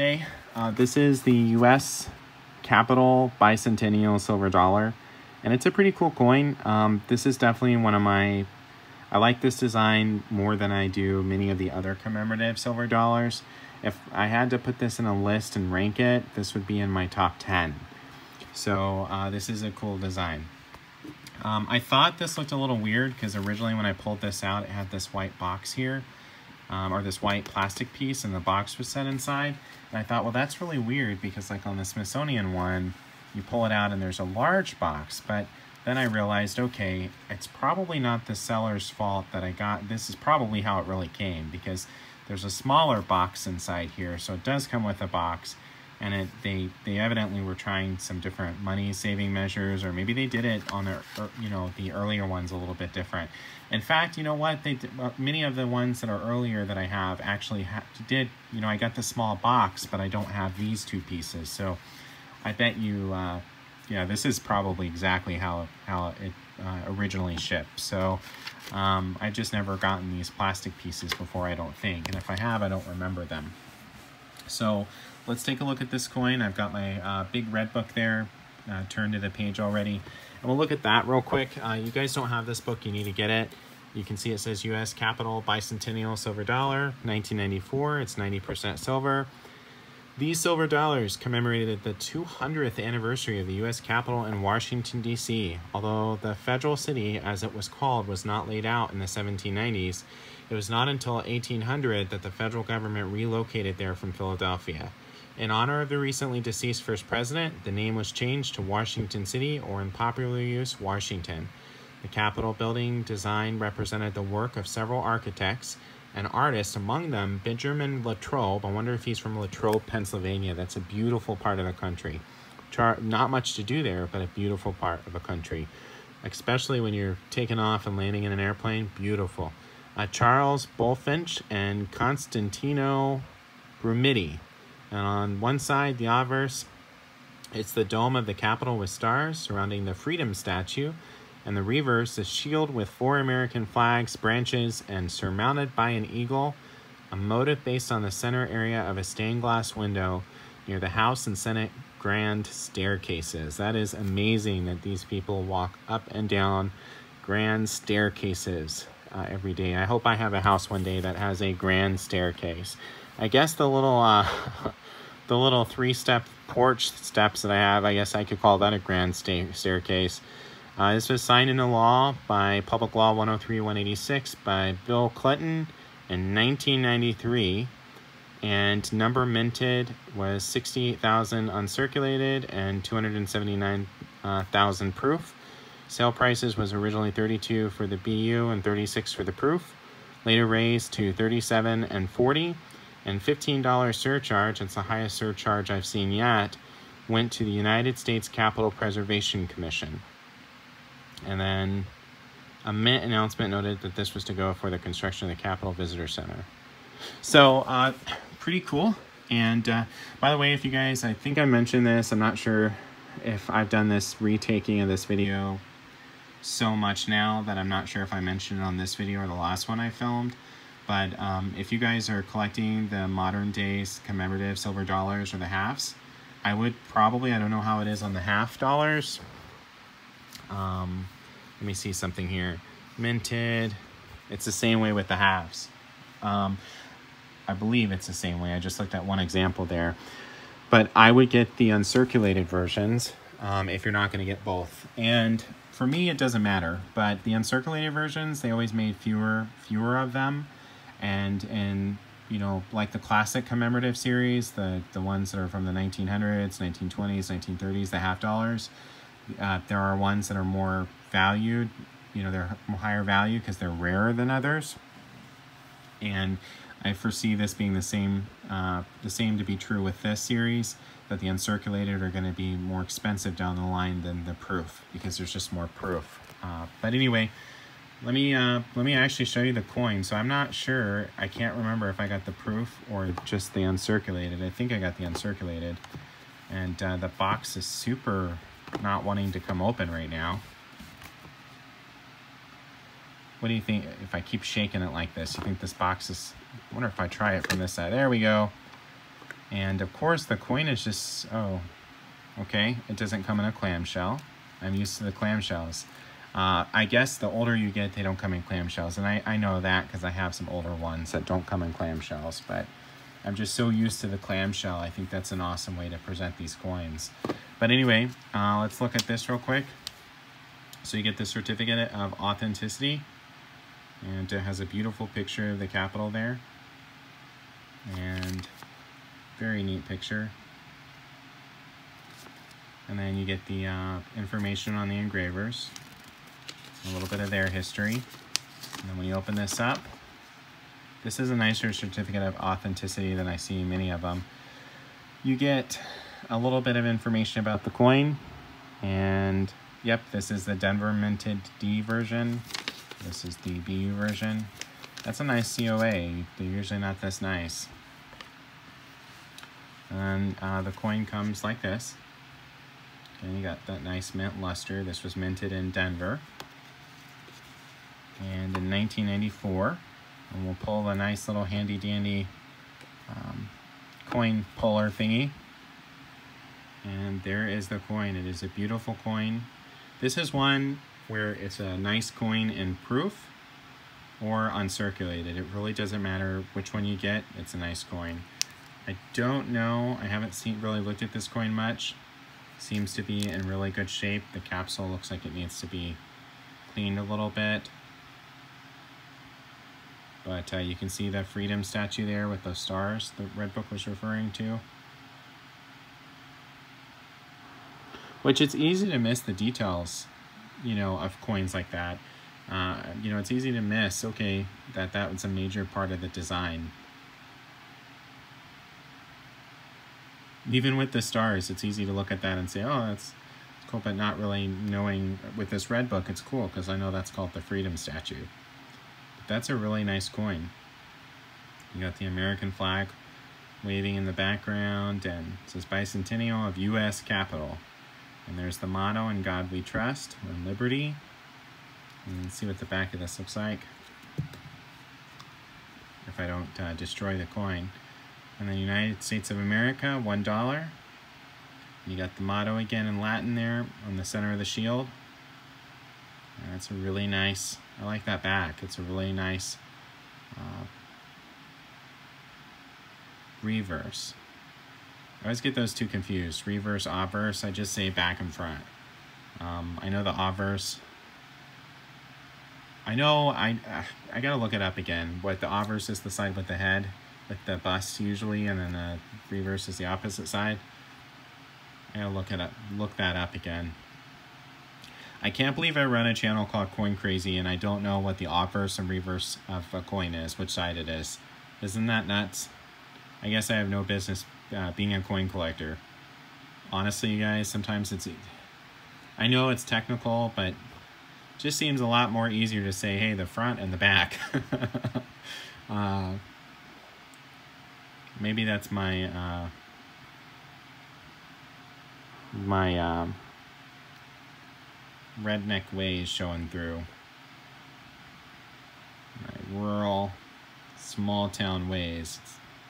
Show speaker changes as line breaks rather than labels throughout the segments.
Hey, this is the U.S. Capitol Bicentennial silver dollar, and it's a pretty cool coin. This is definitely one of my, I like this design more than I do many of the other commemorative silver dollars. If I had to put this in a list and rank it, this would be in my top 10. So this is a cool design. I thought this looked a little weird because originally when I pulled this out, it had this white box here. Or this white plastic piece, and the box was set inside. And I thought, well, that's really weird because like on the Smithsonian one, you pull it out and there's a large box. But then I realized, okay, it's probably not the seller's fault that I got. This is probably how it really came, because there's a smaller box inside here. So it does come with a box, and they evidently were trying some different money saving measures, or maybe they did it on their, the earlier ones a little bit different. In fact, you know what? Many of the ones that are earlier that I have actually did, I got the small box, but I don't have these two pieces. So I bet you, this is probably exactly how it originally shipped. So I've just never gotten these plastic pieces before, I don't think. And if I have, I don't remember them. So let's take a look at this coin. I've got my big red book there, turned to the page already. And we'll look at that real quick. You guys don't have this book, you need to get it. You can see it says U.S. Capitol Bicentennial Silver Dollar, 1994. It's 90% silver. These silver dollars commemorated the 200th anniversary of the U.S. Capitol in Washington, D.C. Although the federal city, as it was called, was not laid out in the 1790s, it was not until 1800 that the federal government relocated there from Philadelphia. In honor of the recently deceased first president, the name was changed to Washington City, or in popular use, Washington. The Capitol building design represented the work of several architects and artists, among them Benjamin Latrobe. I wonder if he's from Latrobe, Pennsylvania. That's a beautiful part of the country. Not much to do there, but a beautiful part of the country, especially when you're taking off and landing in an airplane. Beautiful. Charles Bulfinch and Constantino Brumidi. And on one side, the obverse, it's the dome of the Capitol with stars surrounding the Freedom statue. And the reverse, a shield with 4 American flags, branches, and surmounted by an eagle, a motif based on the center area of a stained glass window near the House and Senate grand staircases. That is amazing that these people walk up and down grand staircases every day. I hope I have a house one day that has a grand staircase. I guess the little the little 3-step porch steps that I have, I guess I could call that a grand staircase. This was signed into law by Public Law 103-186 by Bill Clinton in 1993, and number minted was 68,000 uncirculated and 279,000 proof. Sale prices was originally 32 for the BU and 36 for the proof, later raised to 37 and 40, and $15 surcharge, it's the highest surcharge I've seen yet, went to the United States Capitol Preservation Commission. And then a mint announcement noted that this was to go for the construction of the Capitol Visitor Center. So pretty cool. And by the way, if you guys, I think I mentioned this, I'm not sure if I've done this retaking of this video so much now that I'm not sure if I mentioned it on this video or the last one I filmed. But if you guys are collecting the modern days commemorative silver dollars or the halves, I would probably, I don't know how it is on the half dollars. Let me see something here. Minted. It's the same way with the halves. I believe it's the same way. I just looked at one example there. But I would get the uncirculated versions if you're not going to get both. And for me, it doesn't matter. But the uncirculated versions, they always made fewer of them. And like the classic commemorative series, the ones that are from the 1900s, 1920s, 1930s, the half dollars, there are ones that are more valued, they're higher value because they're rarer than others. And I foresee this being the same to be true with this series, that the uncirculated are going to be more expensive down the line than the proof because there's just more proof. But anyway, let me actually show you the coin. So I'm not sure, I can't remember if I got the proof or just the uncirculated. I think I got the uncirculated. And the box is super not wanting to come open right now. What do you think if I keep shaking it like this? You think this box is, I wonder if I try it from this side. There we go. And of course the coin is just, oh, okay, it doesn't come in a clamshell. I'm used to the clamshells. I guess the older you get, they don't come in clamshells. And I know that because I have some older ones that don't come in clamshells, but I'm just so used to the clamshell. I think that's an awesome way to present these coins. But anyway, let's look at this real quick. So you get the certificate of authenticity, and it has a beautiful picture of the Capitol there. And very neat picture. And then you get the information on the engravers, a little bit of their history. And then when you open this up, this is a nicer certificate of authenticity than I see many of them. You get a little bit of information about the coin, and yep, this is the Denver Minted D version. This is the BU version. That's a nice COA. They're usually not this nice. And the coin comes like this. And you got that nice mint luster. This was minted in Denver. And in 1994, and we'll pull a nice little handy dandy coin puller thingy. And there is the coin. It is a beautiful coin. This is one where it's a nice coin in proof or uncirculated. It really doesn't matter which one you get. It's a nice coin. I don't know. I haven't really looked at this coin much. Seems to be in really good shape. The capsule looks like it needs to be cleaned a little bit. But you can see the freedom statue there with those stars the Red Book was referring to. Which it's easy to miss the details, you know, of coins like that. You know, it's easy to miss, okay, that was a major part of the design. Even with the stars, it's easy to look at that and say, oh, that's cool, but not really knowing with this Red Book, it's cool because I know that's called the Freedom Statue. But that's a really nice coin. You got the American flag waving in the background, and it says Bicentennial of U.S. Capitol. And there's the motto, "In God We Trust," and liberty. And let's see what the back of this looks like, if I don't destroy the coin. And then United States of America, $1. You got the motto again in Latin there on the center of the shield. And that's a really nice, I like that back. It's a really nice reverse. I always get those two confused. Reverse, obverse. I just say back and front. I know the obverse. I know I gotta look it up again. What the obverse is, the side with the head, with the bust usually, and then the reverse is the opposite side. I gotta look that up again. I can't believe I run a channel called Coin Crazy and I don't know what the obverse and reverse of a coin is, which side it is. Isn't that nuts? I guess I have no business being a coin collector. Honestly, you guys, sometimes it's, I know it's technical, but it just seems a lot more easier to say, hey, the front and the back. Maybe that's my redneck ways showing through. My rural, small town ways.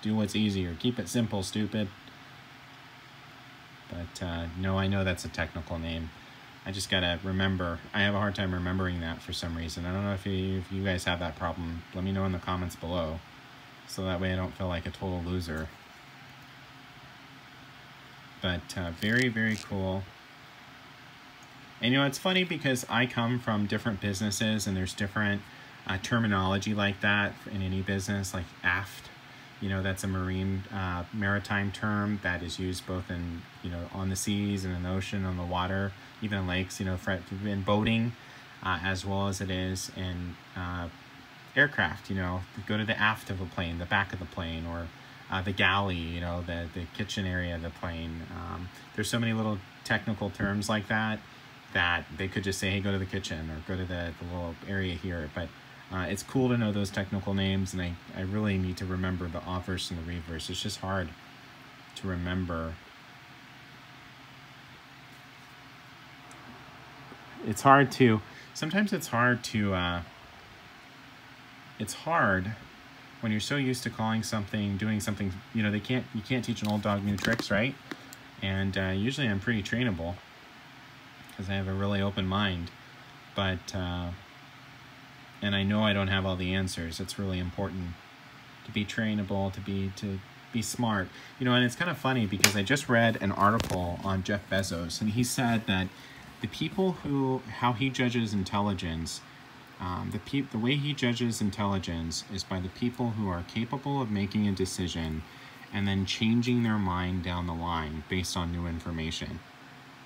Do what's easier. Keep it simple, stupid. But no, I know that's a technical name. I just gotta remember. I have a hard time remembering that for some reason. I don't know if you guys have that problem. Let me know in the comments below, so that way I don't feel like a total loser. But very, very cool. And you know, it's funny because I come from different businesses and there's different terminology like that in any business, like aft. You know, that's a maritime term that is used both in, you know, on the seas and in the ocean, on the water, even in lakes, you know, in boating, as well as it is in aircraft, you know, go to the aft of a plane, the back of the plane, or the galley, you know, the kitchen area of the plane. There's so many little technical terms like that they could just say, hey, go to the kitchen or go to the little area here. But it's cool to know those technical names, and I really need to remember the obverse and the reverse. It's just hard to remember. Sometimes it's hard when you're so used to calling something, doing something, you know, you can't teach an old dog new tricks, right? And usually I'm pretty trainable because I have a really open mind, but and I know I don't have all the answers. It's really important to be trainable, to be smart, you know. And it's kind of funny because I just read an article on Jeff Bezos, and he said that the people how he judges intelligence, the way he judges intelligence is by the people who are capable of making a decision and then changing their mind down the line based on new information.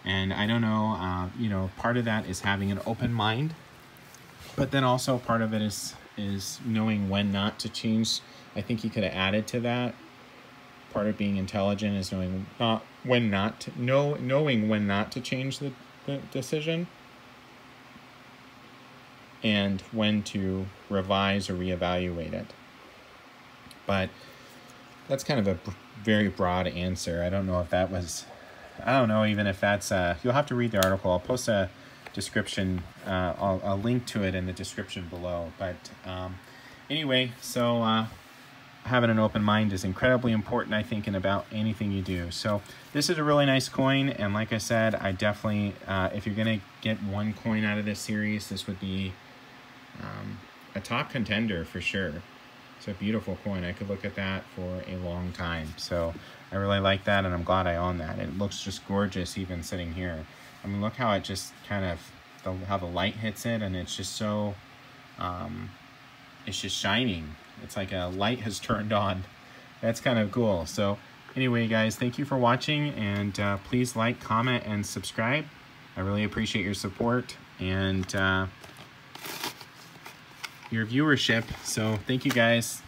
And I don't know, you know, part of that is having an open mind, but then also part of it is knowing when not to change. I think he could have added to that. Part of being intelligent is knowing when not to change the decision, and when to revise or reevaluate it. But that's kind of a very broad answer. I don't know if that was, I don't know even if that's, you'll have to read the article. I'll post a description, I'll link to it in the description below. But anyway, so having an open mind is incredibly important, I think, in about anything you do. So this is a really nice coin, and like I said, I definitely, if you're gonna get one coin out of this series, this would be a top contender for sure. It's a beautiful coin. I could look at that for a long time. So I really like that, and I'm glad I own that. It looks just gorgeous even sitting here. I mean, look how it just kind of, how the light hits it, and it's just so, it's just shining. It's like a light has turned on. That's kind of cool. So anyway, guys, thank you for watching, and please like, comment, and subscribe. I really appreciate your support and your viewership. So thank you, guys.